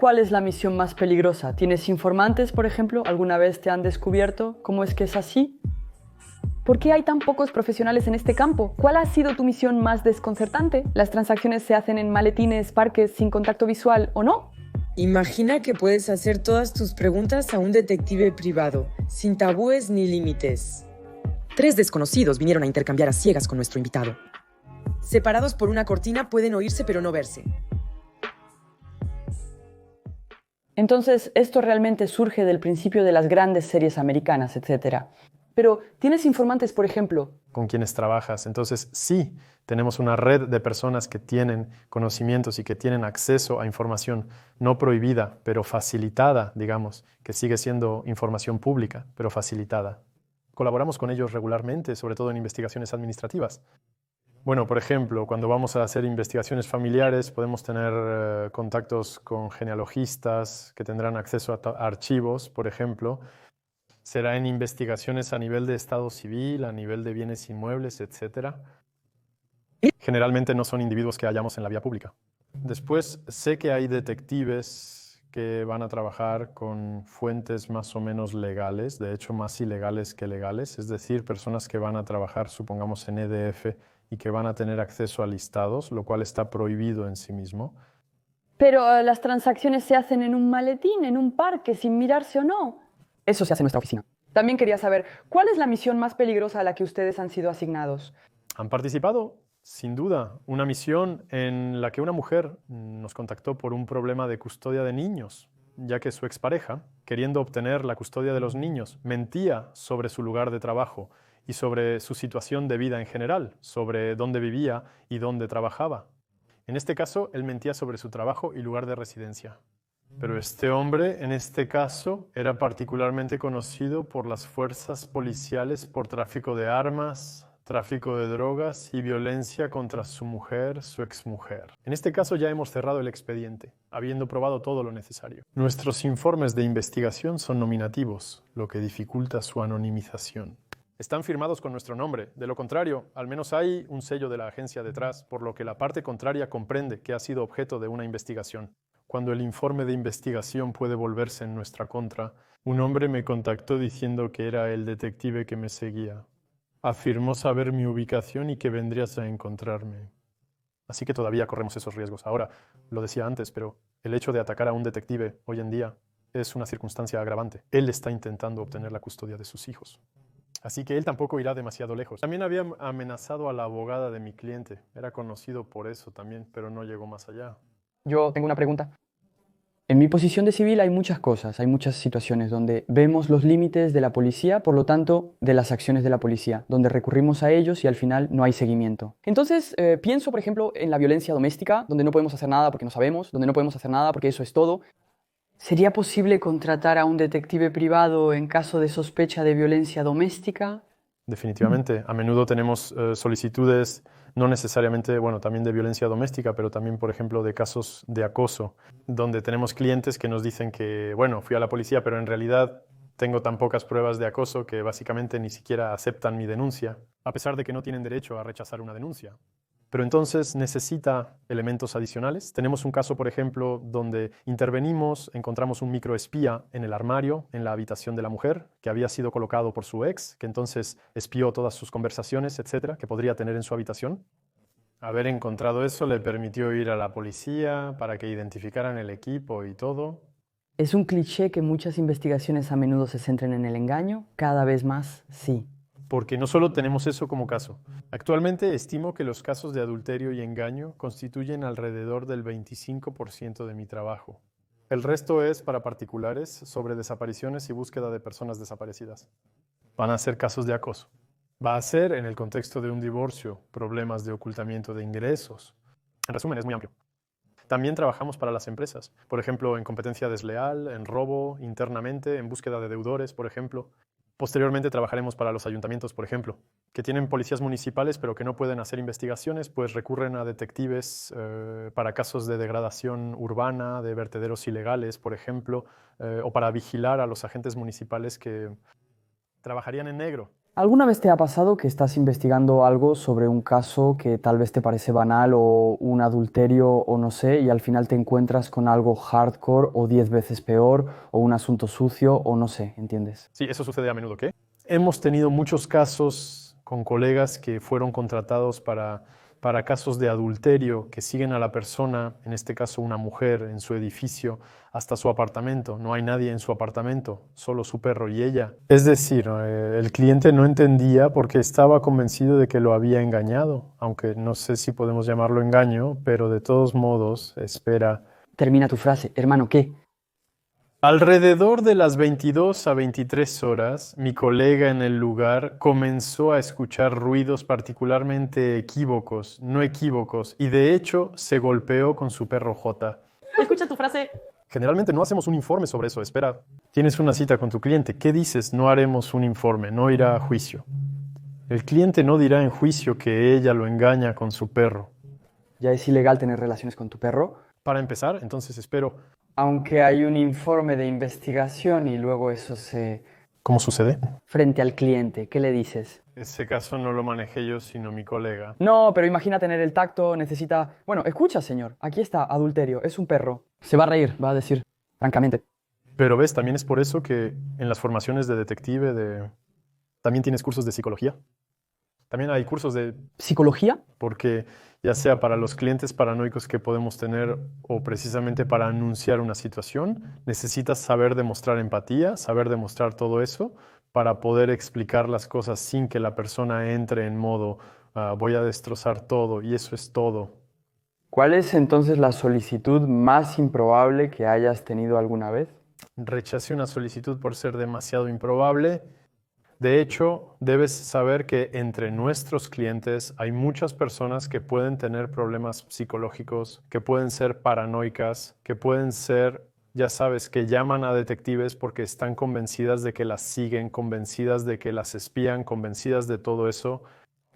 ¿Cuál es la misión más peligrosa? ¿Tienes informantes, por ejemplo? ¿Alguna vez te han descubierto? ¿Cómo es que es así? ¿Por qué hay tan pocos profesionales en este campo? ¿Cuál ha sido tu misión más desconcertante? ¿Las transacciones se hacen en maletines, parques, sin contacto visual o no? Imagina que puedes hacer todas tus preguntas a un detective privado, sin tabúes ni límites. 3 desconocidos vinieron a intercambiar a ciegas con nuestro invitado. Separados por una cortina pueden oírse pero no verse. Entonces, esto realmente surge del principio de las grandes series americanas, etc. Pero, ¿tienes informantes, por ejemplo? Con quienes trabajas. Entonces, sí, tenemos una red de personas que tienen conocimientos y que tienen acceso a información no prohibida, pero facilitada, digamos, que sigue siendo información pública, pero facilitada. Colaboramos con ellos regularmente, sobre todo en investigaciones administrativas. Bueno, por ejemplo, cuando vamos a hacer investigaciones familiares, podemos tener contactos con genealogistas que tendrán acceso a archivos, por ejemplo. Será en investigaciones a nivel de estado civil, a nivel de bienes inmuebles, etc. Generalmente no son individuos que hallamos en la vía pública. Después, sé que hay detectives que van a trabajar con fuentes más o menos legales, de hecho más ilegales que legales, es decir, personas que van a trabajar, supongamos, en EDF y que van a tener acceso a listados, lo cual está prohibido en sí mismo. Pero las transacciones se hacen en un maletín, en un parque, sin mirarse o no. Eso se hace en nuestra oficina. También quería saber, ¿cuál es la misión más peligrosa a la que ustedes han sido asignados? Han participado, sin duda, una misión en la que una mujer nos contactó por un problema de custodia de niños, ya que su expareja, queriendo obtener la custodia de los niños, mentía sobre su lugar de trabajo y sobre su situación de vida en general, sobre dónde vivía y dónde trabajaba. En este caso, él mentía sobre su trabajo y lugar de residencia. Pero este hombre, en este caso, era particularmente conocido por las fuerzas policiales por tráfico de armas, tráfico de drogas y violencia contra su mujer, su exmujer. En este caso ya hemos cerrado el expediente, habiendo probado todo lo necesario. Nuestros informes de investigación son nominativos, lo que dificulta su anonimización. Están firmados con nuestro nombre. De lo contrario, al menos hay un sello de la agencia detrás, por lo que la parte contraria comprende que ha sido objeto de una investigación. Cuando el informe de investigación puede volverse en nuestra contra, un hombre me contactó diciendo que era el detective que me seguía. Afirmó saber mi ubicación y que vendrías a encontrarme. Así que todavía corremos esos riesgos. Ahora, lo decía antes, pero el hecho de atacar a un detective hoy en día es una circunstancia agravante. Él está intentando obtener la custodia de sus hijos. Así que él tampoco irá demasiado lejos. También había amenazado a la abogada de mi cliente. Era conocido por eso también, pero no llegó más allá. Yo tengo una pregunta. En mi posición de civil hay muchas cosas, hay muchas situaciones donde vemos los límites de la policía, por lo tanto, de las acciones de la policía, donde recurrimos a ellos y al final no hay seguimiento. Entonces, pienso, por ejemplo, en la violencia doméstica, donde no podemos hacer nada porque no sabemos, donde no podemos hacer nada porque eso es todo. ¿Sería posible contratar a un detective privado en caso de sospecha de violencia doméstica? Definitivamente. A menudo tenemos solicitudes, no necesariamente, bueno, también de violencia doméstica, pero también, por ejemplo, de casos de acoso, donde tenemos clientes que nos dicen que, bueno, fui a la policía, pero en realidad tengo tan pocas pruebas de acoso que básicamente ni siquiera aceptan mi denuncia, a pesar de que no tienen derecho a rechazar una denuncia. Pero entonces necesita elementos adicionales. Tenemos un caso, por ejemplo, donde intervenimos, encontramos un microespía en el armario, en la habitación de la mujer, que había sido colocado por su ex, que entonces espió todas sus conversaciones, etcétera, que podría tener en su habitación. Haber encontrado eso le permitió ir a la policía para que identificaran el equipo y todo. ¿Es un cliché que muchas investigaciones a menudo se centren en el engaño? Cada vez más, sí. Porque no solo tenemos eso como caso. Actualmente estimo que los casos de adulterio y engaño constituyen alrededor del 25% de mi trabajo. El resto es para particulares sobre desapariciones y búsqueda de personas desaparecidas. Van a ser casos de acoso. Va a ser en el contexto de un divorcio, problemas de ocultamiento de ingresos. En resumen, es muy amplio. También trabajamos para las empresas, por ejemplo, en competencia desleal, en robo, internamente, en búsqueda de deudores, por ejemplo. Posteriormente trabajaremos para los ayuntamientos, por ejemplo, que tienen policías municipales pero que no pueden hacer investigaciones, pues recurren a detectives para casos de degradación urbana, de vertederos ilegales, por ejemplo, o para vigilar a los agentes municipales que trabajarían en negro. ¿Alguna vez te ha pasado que estás investigando algo sobre un caso que tal vez te parece banal o un adulterio o no sé, y al final te encuentras con algo hardcore o 10 veces peor o un asunto sucio o no sé, ¿entiendes? Sí, eso sucede a menudo, ¿qué? Hemos tenido muchos casos con colegas que fueron contratados para casos de adulterio, que siguen a la persona, en este caso una mujer, en su edificio, hasta su apartamento. No hay nadie en su apartamento, solo su perro y ella. Es decir, el cliente no entendía porque estaba convencido de que lo había engañado, aunque no sé si podemos llamarlo engaño, pero de todos modos espera. Termina tu frase, hermano, ¿qué? Alrededor de las 22 a 23 horas, mi colega en el lugar comenzó a escuchar ruidos particularmente equívocos, no equívocos, y de hecho se golpeó con su perro Jota. Escucha tu frase. Generalmente no hacemos un informe sobre eso, espera. Tienes una cita con tu cliente, ¿qué dices? No haremos un informe, no irá a juicio. El cliente no dirá en juicio que ella lo engaña con su perro. ¿Ya es ilegal tener relaciones con tu perro? Para empezar, entonces espero. Aunque hay un informe de investigación y luego eso se... ¿Cómo sucede? Frente al cliente, ¿qué le dices? Ese caso no lo manejé yo, sino mi colega. No, pero imagina tener el tacto, necesita... Bueno, escucha, señor, aquí está, adulterio, es un perro. Se va a reír, va a decir, francamente. Pero ves, también es por eso que en las formaciones de detective también tienes cursos de psicología. También hay cursos de... ¿Psicología? Porque ya sea para los clientes paranoicos que podemos tener o precisamente para anunciar una situación, necesitas saber demostrar empatía, saber demostrar todo eso para poder explicar las cosas sin que la persona entre en modo voy a destrozar todo y eso es todo. ¿Cuál es entonces la solicitud más improbable que hayas tenido alguna vez? Rechacé una solicitud por ser demasiado improbable. De hecho, debes saber que entre nuestros clientes hay muchas personas que pueden tener problemas psicológicos, que pueden ser paranoicas, que pueden ser, ya sabes, que llaman a detectives porque están convencidas de que las siguen, convencidas de que las espían, convencidas de todo eso.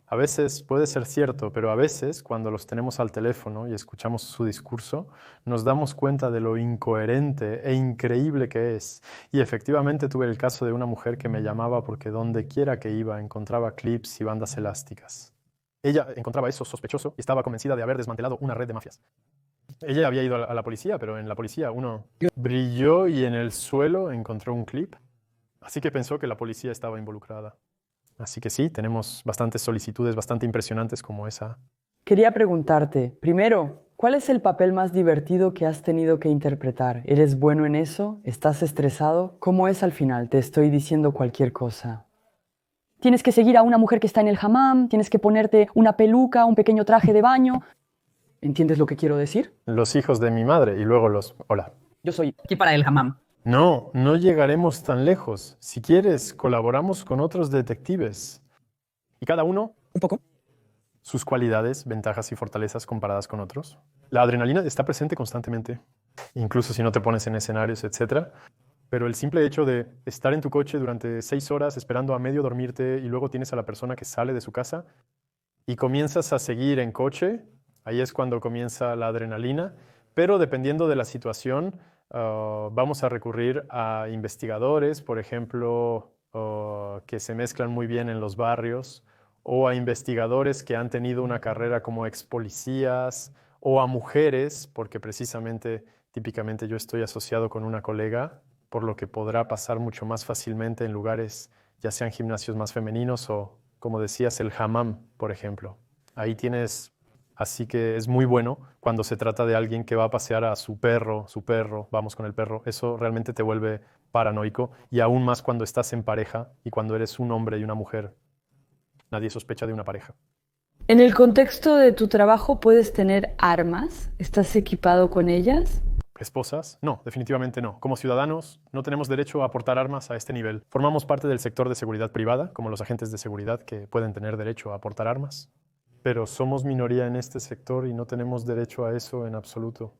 A veces puede ser cierto, pero a veces cuando los tenemos al teléfono y escuchamos su discurso, nos damos cuenta de lo incoherente e increíble que es. Y efectivamente tuve el caso de una mujer que me llamaba porque donde quiera que iba encontraba clips y bandas elásticas. Ella encontraba eso sospechoso y estaba convencida de haber desmantelado una red de mafias. Ella había ido a la policía, pero en la policía uno brilló y en el suelo encontró un clip. Así que pensó que la policía estaba involucrada. Así que sí, tenemos bastantes solicitudes bastante impresionantes como esa. Quería preguntarte, primero, ¿cuál es el papel más divertido que has tenido que interpretar? ¿Eres bueno en eso? ¿Estás estresado? ¿Cómo es al final? Te estoy diciendo cualquier cosa. Tienes que seguir a una mujer que está en el hammam, tienes que ponerte una peluca, un pequeño traje de baño. ¿Entiendes lo que quiero decir? Los hijos de mi madre y luego los... Hola. Yo soy... Aquí para el hammam. No, no llegaremos tan lejos. Si quieres, colaboramos con otros detectives. Y cada uno, Un poco. sus cualidades, ventajas y fortalezas comparadas con otros. La adrenalina está presente constantemente, incluso si no te pones en escenarios, etc. Pero el simple hecho de estar en tu coche durante 6 horas esperando a medio dormirte y luego tienes a la persona que sale de su casa y comienzas a seguir en coche, ahí es cuando comienza la adrenalina. Pero dependiendo de la situación, vamos a recurrir a investigadores, por ejemplo, que se mezclan muy bien en los barrios, o a investigadores que han tenido una carrera como ex policías, o a mujeres, porque precisamente, típicamente yo estoy asociado con una colega, por lo que podrá pasar mucho más fácilmente en lugares, ya sean gimnasios más femeninos o, como decías, el hammam, por ejemplo. Ahí tienes... Así que es muy bueno cuando se trata de alguien que va a pasear a su perro, vamos con el perro. Eso realmente te vuelve paranoico y aún más cuando estás en pareja y cuando eres un hombre y una mujer. Nadie sospecha de una pareja. En el contexto de tu trabajo, ¿puedes tener armas? ¿Estás equipado con ellas? ¿Esposas? No, definitivamente no. Como ciudadanos no tenemos derecho a portar armas a este nivel. Formamos parte del sector de seguridad privada, como los agentes de seguridad que pueden tener derecho a portar armas. Pero somos minoría en este sector y no tenemos derecho a eso en absoluto.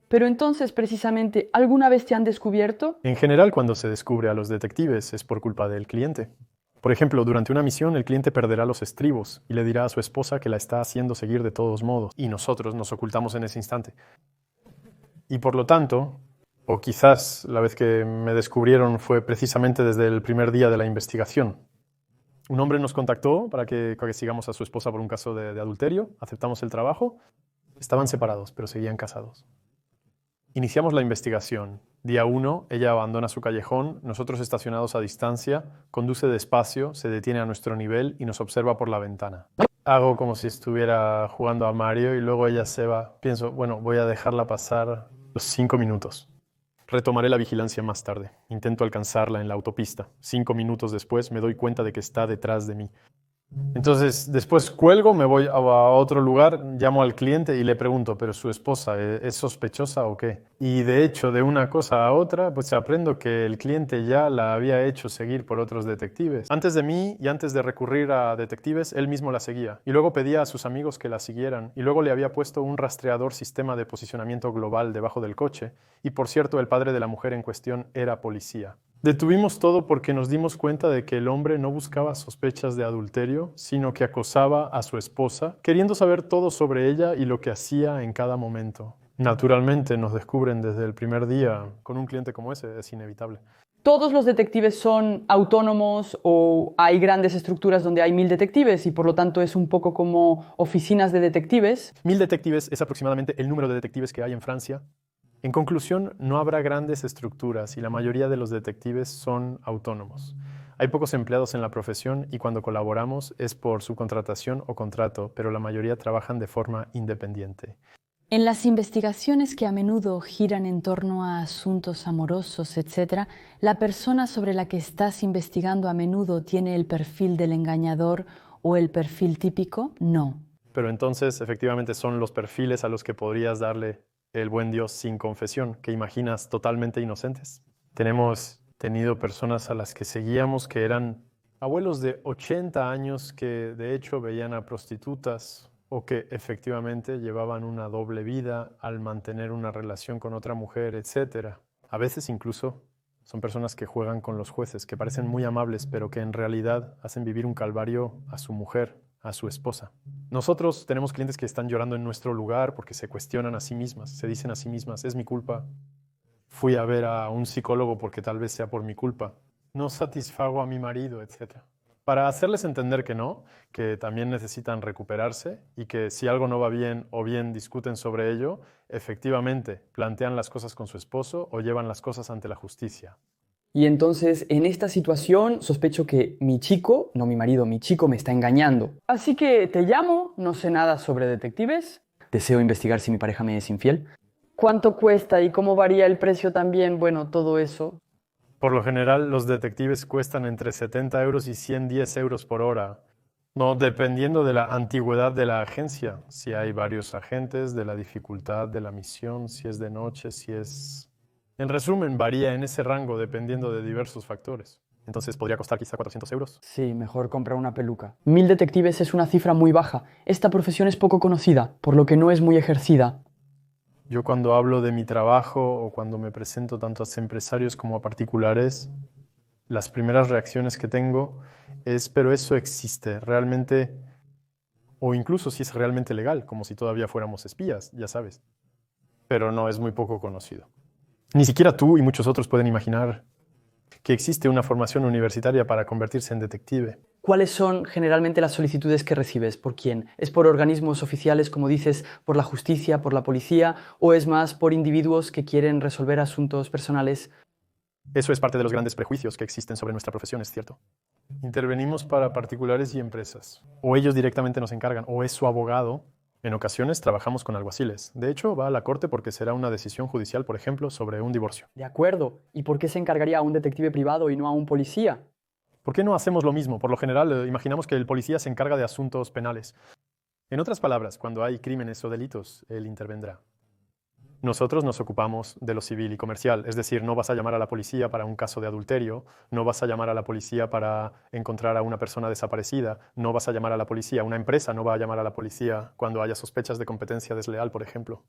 Pero entonces, precisamente, ¿alguna vez te han descubierto? En general, cuando se descubre a los detectives es por culpa del cliente. Por ejemplo, durante una misión el cliente perderá los estribos y le dirá a su esposa que la está haciendo seguir de todos modos, y nosotros nos ocultamos en ese instante. Y por lo tanto, o quizás la vez que me descubrieron fue precisamente desde el primer día de la investigación. Un hombre nos contactó para que sigamos a su esposa por un caso de adulterio. Aceptamos el trabajo. Estaban separados, pero seguían casados. Iniciamos la investigación. Día 1, ella abandona su callejón, nosotros estacionados a distancia, conduce despacio, se detiene a nuestro nivel y nos observa por la ventana. Hago como si estuviera jugando a Mario y luego ella se va. Pienso, bueno, voy a dejarla pasar los 5 minutos. Retomaré la vigilancia más tarde. Intento alcanzarla en la autopista. 5 minutos después me doy cuenta de que está detrás de mí. Entonces, después cuelgo, me voy a otro lugar, llamo al cliente y le pregunto, ¿pero su esposa es sospechosa o qué? Y de hecho, de una cosa a otra, pues aprendo que el cliente ya la había hecho seguir por otros detectives. Antes de mí y antes de recurrir a detectives, él mismo la seguía. Y luego pedía a sus amigos que la siguieran. Y luego le había puesto un rastreador sistema de posicionamiento global debajo del coche. Y por cierto, el padre de la mujer en cuestión era policía. Detuvimos todo porque nos dimos cuenta de que el hombre no buscaba sospechas de adulterio, sino que acosaba a su esposa, queriendo saber todo sobre ella y lo que hacía en cada momento. Naturalmente nos descubren desde el primer día. Con un cliente como ese es inevitable. ¿Todos los detectives son autónomos o hay grandes estructuras donde hay 1000 detectives y por lo tanto es un poco como oficinas de detectives? 1000 detectives es aproximadamente el número de detectives que hay en Francia. En conclusión, no habrá grandes estructuras y la mayoría de los detectives son autónomos. Hay pocos empleados en la profesión y cuando colaboramos es por subcontratación o contrato, pero la mayoría trabajan de forma independiente. En las investigaciones que a menudo giran en torno a asuntos amorosos, etc., ¿la persona sobre la que estás investigando a menudo tiene el perfil del engañador o el perfil típico? No. Pero entonces, efectivamente, son los perfiles a los que podrías darle el buen Dios sin confesión, que imaginas totalmente inocentes. Tenemos tenido personas a las que seguíamos que eran abuelos de 80 años que de hecho veían a prostitutas o que efectivamente llevaban una doble vida al mantener una relación con otra mujer, etc. A veces incluso son personas que juegan con los jueces, que parecen muy amables, pero que en realidad hacen vivir un calvario a su mujer, a su esposa. Nosotros tenemos clientes que están llorando en nuestro lugar porque se cuestionan a sí mismas, se dicen a sí mismas, es mi culpa, fui a ver a un psicólogo porque tal vez sea por mi culpa, no satisfago a mi marido, etc. Para hacerles entender que no, que también necesitan recuperarse y que si algo no va bien o bien discuten sobre ello, efectivamente plantean las cosas con su esposo o llevan las cosas ante la justicia. Y entonces, en esta situación, sospecho que mi chico, no mi marido, mi chico me está engañando. Así que te llamo, no sé nada sobre detectives. Deseo investigar si mi pareja me es infiel. ¿Cuánto cuesta y cómo varía el precio también? Bueno, todo eso. Por lo general, los detectives cuestan entre 70 euros y 110 euros por hora. No, dependiendo de la antigüedad de la agencia. Si hay varios agentes, de la dificultad de la misión, si es de noche, si es... En resumen, varía en ese rango dependiendo de diversos factores. Entonces podría costar quizá 400 euros. Sí, mejor comprar una peluca. 1000 detectives es una cifra muy baja. Esta profesión es poco conocida, por lo que no es muy ejercida. Yo cuando hablo de mi trabajo o cuando me presento tanto a empresarios como a particulares, las primeras reacciones que tengo es, pero eso existe realmente, o incluso si es realmente legal, como si todavía fuéramos espías, ya sabes. Pero no, es muy poco conocido. Ni siquiera tú y muchos otros pueden imaginar que existe una formación universitaria para convertirse en detective. ¿Cuáles son generalmente las solicitudes que recibes? ¿Por quién? ¿Es por organismos oficiales, como dices, por la justicia, por la policía, o es más por individuos que quieren resolver asuntos personales? Eso es parte de los grandes prejuicios que existen sobre nuestra profesión, es cierto. Intervenimos para particulares y empresas. O ellos directamente nos encargan, o es su abogado. En ocasiones trabajamos con alguaciles. De hecho, va a la corte porque será una decisión judicial, por ejemplo, sobre un divorcio. De acuerdo. ¿Y por qué se encargaría a un detective privado y no a un policía? ¿Por qué no hacemos lo mismo? Por lo general, imaginamos que el policía se encarga de asuntos penales. En otras palabras, cuando hay crímenes o delitos, él intervendrá. Nosotros nos ocupamos de lo civil y comercial, es decir, no vas a llamar a la policía para un caso de adulterio, no vas a llamar a la policía para encontrar a una persona desaparecida, no vas a llamar a la policía, una empresa no va a llamar a la policía cuando haya sospechas de competencia desleal, por ejemplo.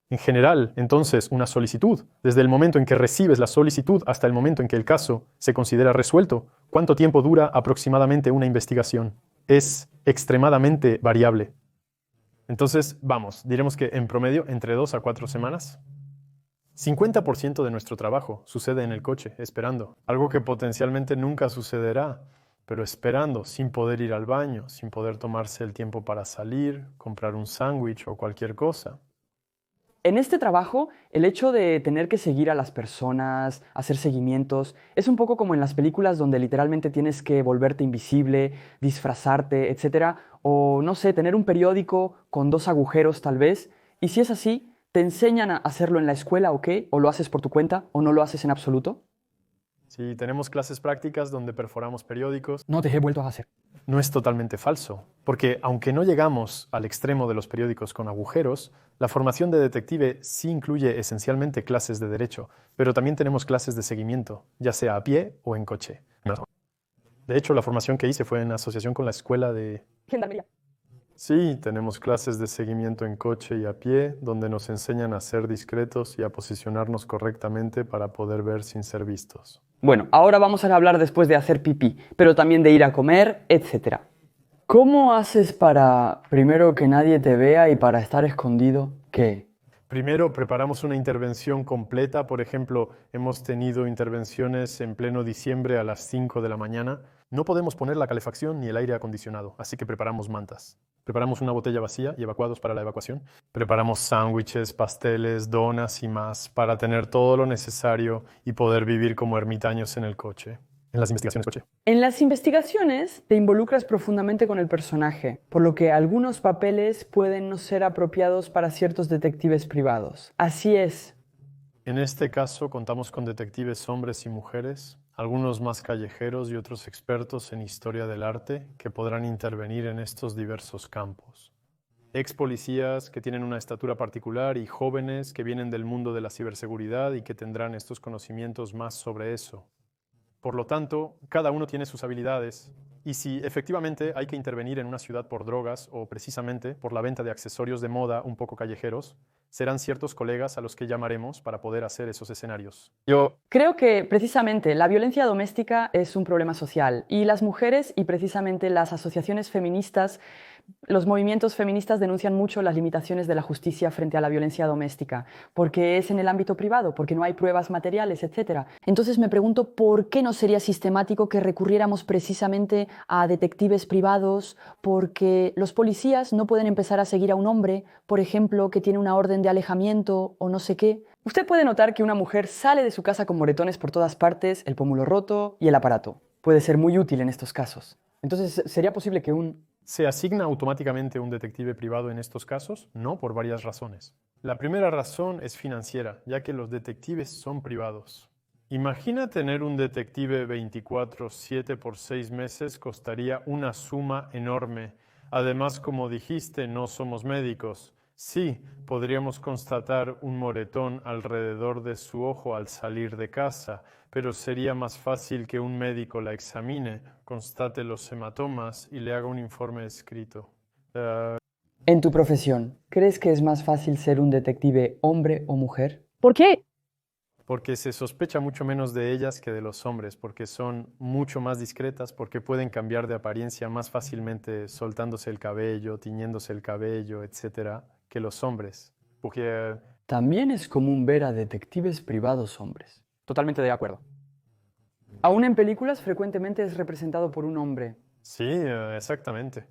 En general, entonces, una solicitud, desde el momento en que recibes la solicitud hasta el momento en que el caso se considera resuelto, ¿cuánto tiempo dura aproximadamente una investigación? Es extremadamente variable. Entonces, vamos, diremos que en promedio entre 2 a 4 semanas. 50% de nuestro trabajo sucede en el coche, esperando, algo que potencialmente nunca sucederá. pero esperando, sin poder ir al baño, sin poder tomarse el tiempo para salir, comprar un sándwich o cualquier cosa. En este trabajo, el hecho de tener que seguir a las personas, hacer seguimientos, es un poco como en las películas donde literalmente tienes que volverte invisible, disfrazarte, etc. O no sé, tener un periódico con 2 agujeros tal vez. Y si es así, ¿te enseñan a hacerlo en la escuela o qué? ¿O lo haces por tu cuenta? ¿O no lo haces en absoluto? Sí, tenemos clases prácticas donde perforamos periódicos. No te he vuelto a hacer. No es totalmente falso, porque aunque no llegamos al extremo de los periódicos con agujeros, la formación de detective sí incluye esencialmente clases de derecho, pero también tenemos clases de seguimiento, ya sea a pie o en coche. De hecho, la formación que hice fue en asociación con la escuela de... Gendarmería. Sí, tenemos clases de seguimiento en coche y a pie, donde nos enseñan a ser discretos y a posicionarnos correctamente para poder ver sin ser vistos. Bueno, ahora vamos a hablar después de hacer pipí, pero también de ir a comer, etc. ¿Cómo haces para, primero, que nadie te vea y para estar escondido, qué? Primero, preparamos una intervención completa. Por ejemplo, hemos tenido intervenciones en pleno diciembre a las 5 de la mañana. No podemos poner la calefacción ni el aire acondicionado, así que preparamos mantas. Preparamos una botella vacía y evacuados para la evacuación. Preparamos sándwiches, pasteles, donas y más para tener todo lo necesario y poder vivir como ermitaños en el coche. En las investigaciones coche. En las investigaciones te involucras profundamente con el personaje, por lo que algunos papeles pueden no ser apropiados para ciertos detectives privados. Así es. En este caso contamos con detectives hombres y mujeres, algunos más callejeros y otros expertos en historia del arte que podrán intervenir en estos diversos campos. Ex policías que tienen una estatura particular y jóvenes que vienen del mundo de la ciberseguridad y que tendrán estos conocimientos más sobre eso. Por lo tanto, cada uno tiene sus habilidades y si efectivamente hay que intervenir en una ciudad por drogas o precisamente por la venta de accesorios de moda un poco callejeros, serán ciertos colegas a los que llamaremos para poder hacer esos escenarios. Yo creo que precisamente la violencia doméstica es un problema social y las mujeres y precisamente las asociaciones feministas, los movimientos feministas denuncian mucho las limitaciones de la justicia frente a la violencia doméstica, porque es en el ámbito privado, porque no hay pruebas materiales, etc. Entonces me pregunto por qué no sería sistemático que recurriéramos precisamente a detectives privados, porque los policías no pueden empezar a seguir a un hombre, por ejemplo, que tiene una orden de alejamiento o no sé qué. Usted puede notar que una mujer sale de su casa con moretones por todas partes, el pómulo roto y el aparato. Puede ser muy útil en estos casos. Entonces, ¿sería posible que ¿Se asigna automáticamente un detective privado en estos casos? No, por varias razones. La primera razón es financiera, ya que los detectives son privados. Imagina tener un detective 24/7 por 6 meses costaría una suma enorme. Además, como dijiste, no somos médicos. Sí, podríamos constatar un moretón alrededor de su ojo al salir de casa, pero sería más fácil que un médico la examine, constate los hematomas y le haga un informe escrito. En tu profesión, ¿crees que es más fácil ser un detective hombre o mujer? ¿Por qué? Porque se sospecha mucho menos de ellas que de los hombres, porque son mucho más discretas, porque pueden cambiar de apariencia más fácilmente soltándose el cabello, tiñéndose el cabello, etc., que los hombres. Porque también es común ver a detectives privados hombres. Totalmente de acuerdo. Aún en películas frecuentemente es representado por un hombre. sí, exactamente.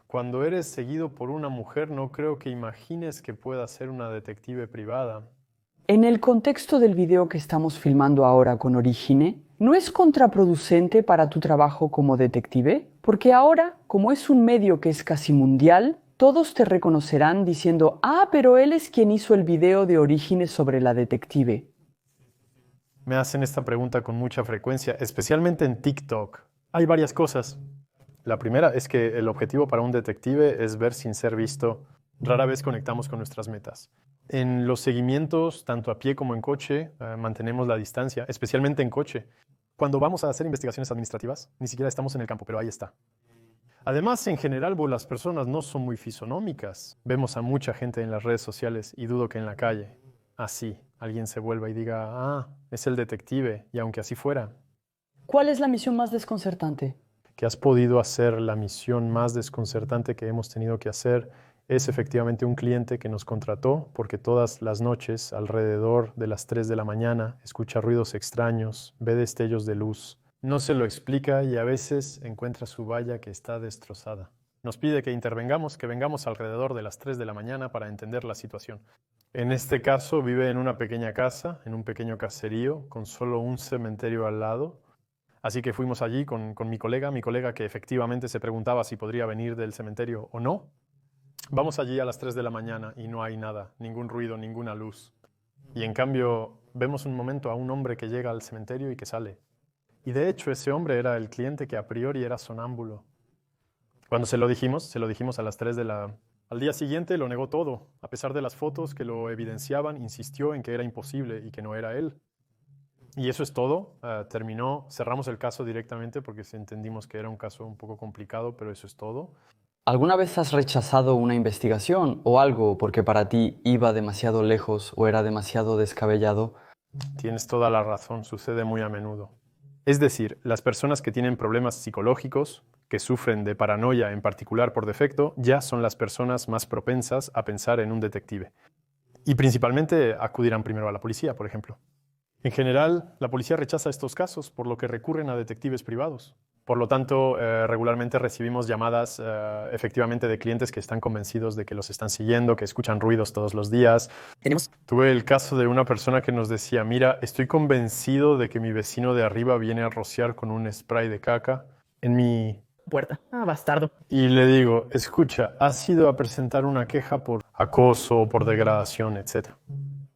Cuando eres seguido por una mujer, no creo que imagines que pueda ser una detective privada. En el contexto del video que estamos filmando ahora con Origine, ¿no es contraproducente para tu trabajo como detective? Porque ahora, como es un medio que es casi mundial, todos te reconocerán diciendo, ah, pero él es quien hizo el video de Origine sobre la detective. Me hacen esta pregunta con mucha frecuencia, especialmente en TikTok. Hay varias cosas. La primera es que el objetivo para un detective es ver sin ser visto. Rara vez conectamos con nuestras metas. En los seguimientos, tanto a pie como en coche, mantenemos la distancia, especialmente en coche. Cuando vamos a hacer investigaciones administrativas, ni siquiera estamos en el campo, pero ahí está. Además, en general, las personas no son muy fisonómicas. Vemos a mucha gente en las redes sociales y dudo que en la calle, así, alguien se vuelva y diga, ah, es el detective, y aunque así fuera. ¿Cuál es la misión más desconcertante? Que has podido hacer la misión más desconcertante que hemos tenido que hacer es efectivamente un cliente que nos contrató porque todas las noches, alrededor de las 3 de la mañana, escucha ruidos extraños, ve destellos de luz, No se lo explica y a veces encuentra su valla que está destrozada. Nos pide que intervengamos, que vengamos alrededor de las 3 de la mañana para entender la situación. En este caso vive en una pequeña casa, en un pequeño caserío, con solo un cementerio al lado. Así que fuimos allí con mi colega que efectivamente se preguntaba si podría venir del cementerio o no. Vamos allí a las 3 de la mañana y no hay nada, ningún ruido, ninguna luz. Y en cambio vemos un momento a un hombre que llega al cementerio y que sale. Y de hecho ese hombre era el cliente que a priori era sonámbulo. Cuando se lo dijimos a las 3 de la... Al día siguiente lo negó todo. A pesar de las fotos que lo evidenciaban, insistió en que era imposible y que no era él. Y eso es todo. Cerramos el caso directamente porque entendimos que era un caso un poco complicado, pero eso es todo. ¿Alguna vez has rechazado una investigación o algo porque para ti iba demasiado lejos o era demasiado descabellado? Tienes toda la razón, sucede muy a menudo. Es decir, las personas que tienen problemas psicológicos, que sufren de paranoia en particular por defecto, ya son las personas más propensas a pensar en un detective. Y principalmente acudirán primero a la policía, por ejemplo. En general, la policía rechaza estos casos, por lo que recurren a detectives privados. Por lo tanto, regularmente recibimos llamadas efectivamente de clientes que están convencidos de que los están siguiendo, que escuchan ruidos todos los días. Tuve el caso de una persona que nos decía, mira, estoy convencido de que mi vecino de arriba viene a rociar con un spray de caca en mi Puerta. Ah, bastardo. Y le digo, escucha, ¿has ido a presentar una queja por acoso, por degradación, etcétera?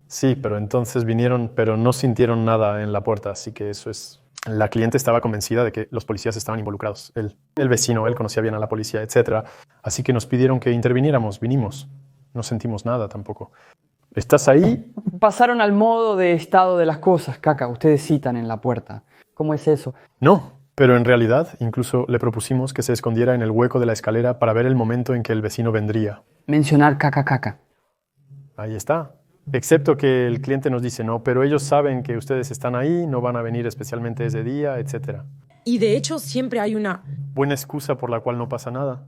Sí, pero entonces vinieron, pero no sintieron nada en la puerta, así que eso es... La cliente estaba convencida de que los policías estaban involucrados. El vecino, él conocía bien a la policía, etcétera. Así que nos pidieron que interviniéramos, vinimos. No sentimos nada tampoco. ¿Estás ahí? Pasaron al modo de estado de las cosas, caca. Ustedes citan en la puerta. ¿Cómo es eso? No. Pero en realidad, incluso le propusimos que se escondiera en el hueco de la escalera para ver el momento en que el vecino vendría. Mencionar caca, caca. Ahí está. Excepto que el cliente nos dice, no, pero ellos saben que ustedes están ahí, no van a venir especialmente ese día, etc. Y de hecho siempre hay una... Buena excusa por la cual no pasa nada.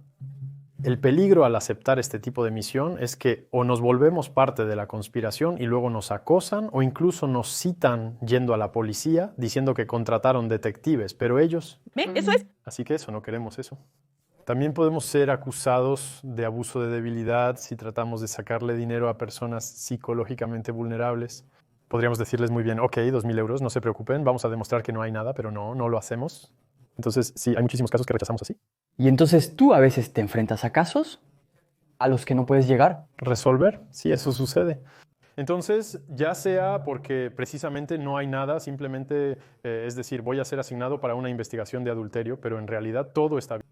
El peligro al aceptar este tipo de misión es que o nos volvemos parte de la conspiración y luego nos acosan o incluso nos citan yendo a la policía diciendo que contrataron detectives, pero ellos... Eso es. Así que no queremos eso. También podemos ser acusados de abuso de debilidad si tratamos de sacarle dinero a personas psicológicamente vulnerables. Podríamos decirles muy bien, ok, 2.000 euros, no se preocupen, vamos a demostrar que no hay nada, pero no lo hacemos. Entonces, sí, hay muchísimos casos que rechazamos así. Y entonces tú a veces te enfrentas a casos a los que no puedes llegar. ¿Resolver? Sí, eso sucede. Entonces, ya sea porque precisamente no hay nada, simplemente, es decir, voy a ser asignado para una investigación de adulterio, pero en realidad todo está bien.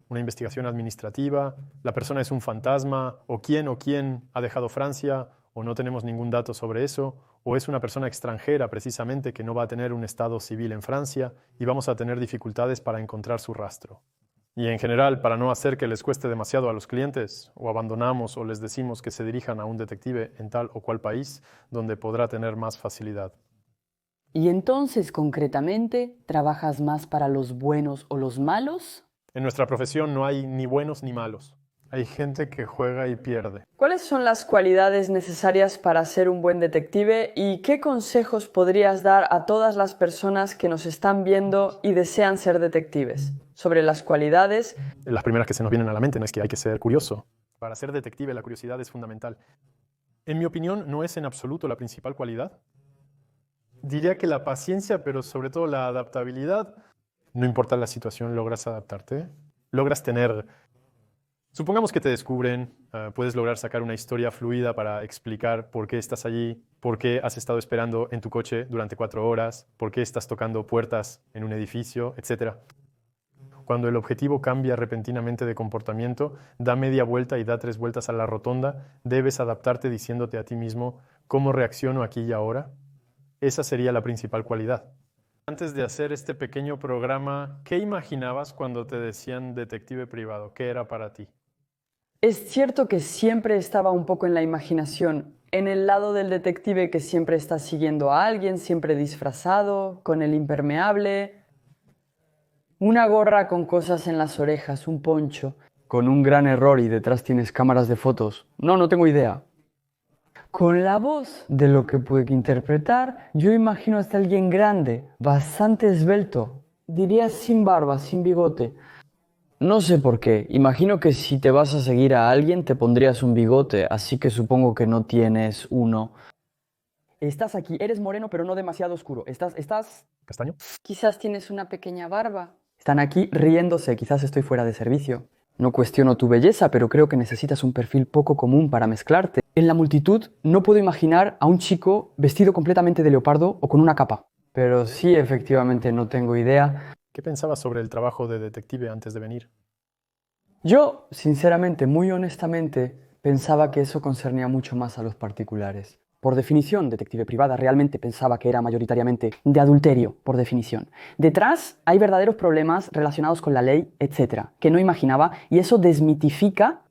Una investigación administrativa, la persona es un fantasma, o quién ha dejado Francia, o no tenemos ningún dato sobre eso, o es una persona extranjera precisamente que no va a tener un estado civil en Francia y vamos a tener dificultades para encontrar su rastro. Y en general, para no hacer que les cueste demasiado a los clientes, o abandonamos o les decimos que se dirijan a un detective en tal o cual país donde podrá tener más facilidad. ¿Y entonces, concretamente, trabajas más para los buenos o los malos? En nuestra profesión no hay ni buenos ni malos. Hay gente que juega y pierde. ¿Cuáles son las cualidades necesarias para ser un buen detective y qué consejos podrías dar a todas las personas que nos están viendo y desean ser detectives? Sobre las cualidades... Las primeras que se nos vienen a la mente no es que hay que ser curioso. Para ser detective la curiosidad es fundamental. En mi opinión, no es en absoluto la principal cualidad. Diría que la paciencia, pero sobre todo la adaptabilidad. No importa la situación, logras adaptarte. Logras tener... Supongamos que te descubren, puedes lograr sacar una historia fluida para explicar por qué estás allí, por qué has estado esperando en tu coche durante 4 horas, por qué estás tocando puertas en un edificio, etc. Cuando el objetivo cambia repentinamente de comportamiento, da media vuelta y da 3 vueltas a la rotonda, debes adaptarte diciéndote a ti mismo, ¿cómo reacciono aquí y ahora? Esa sería la principal cualidad. Antes de hacer este pequeño programa, ¿qué imaginabas cuando te decían detective privado? ¿Qué era para ti? Es cierto que siempre estaba un poco en la imaginación, en el lado del detective que siempre está siguiendo a alguien, siempre disfrazado, con el impermeable, una gorra con cosas en las orejas, un poncho, con un gran error y detrás tienes cámaras de fotos. No tengo idea. Con la voz de lo que puede interpretar, yo imagino hasta alguien grande, bastante esbelto, Diría sin barba, sin bigote. No sé por qué. Imagino que si te vas a seguir a alguien te pondrías un bigote, así que supongo que no tienes uno. Estás aquí, eres moreno pero no demasiado oscuro. Estás... ¿Castaño? Quizás tienes una pequeña barba. Están aquí riéndose, quizás estoy fuera de servicio. No cuestiono tu belleza, pero creo que necesitas un perfil poco común para mezclarte. En la multitud no puedo imaginar a un chico vestido completamente de leopardo o con una capa. Pero sí, efectivamente, no tengo idea. ¿Qué pensabas sobre el trabajo de detective antes de venir? Yo, sinceramente, muy honestamente, pensaba que eso concernía mucho más a los particulares. Por definición, detective privada, realmente pensaba que era mayoritariamente de adulterio, por definición. Detrás hay verdaderos problemas relacionados con la ley, etcétera, que no imaginaba, y eso desmitifica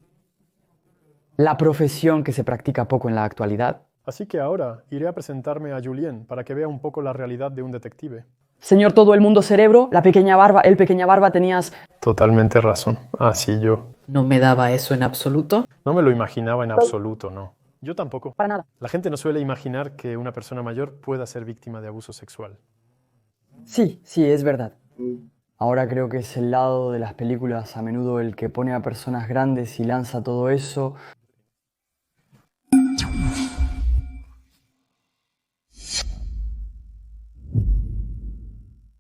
la profesión que se practica poco en la actualidad. Así que ahora iré a presentarme a Julien para que vea un poco la realidad de un detective. Señor todo el mundo cerebro, la pequeña barba, el pequeña barba tenías... Totalmente razón. Ah, sí, yo. No me daba eso en absoluto. No me lo imaginaba en absoluto, no. Yo tampoco. Para nada. La gente no suele imaginar que una persona mayor pueda ser víctima de abuso sexual. Sí, sí, es verdad. Ahora creo que es el lado de las películas a menudo el que pone a personas grandes y lanza todo eso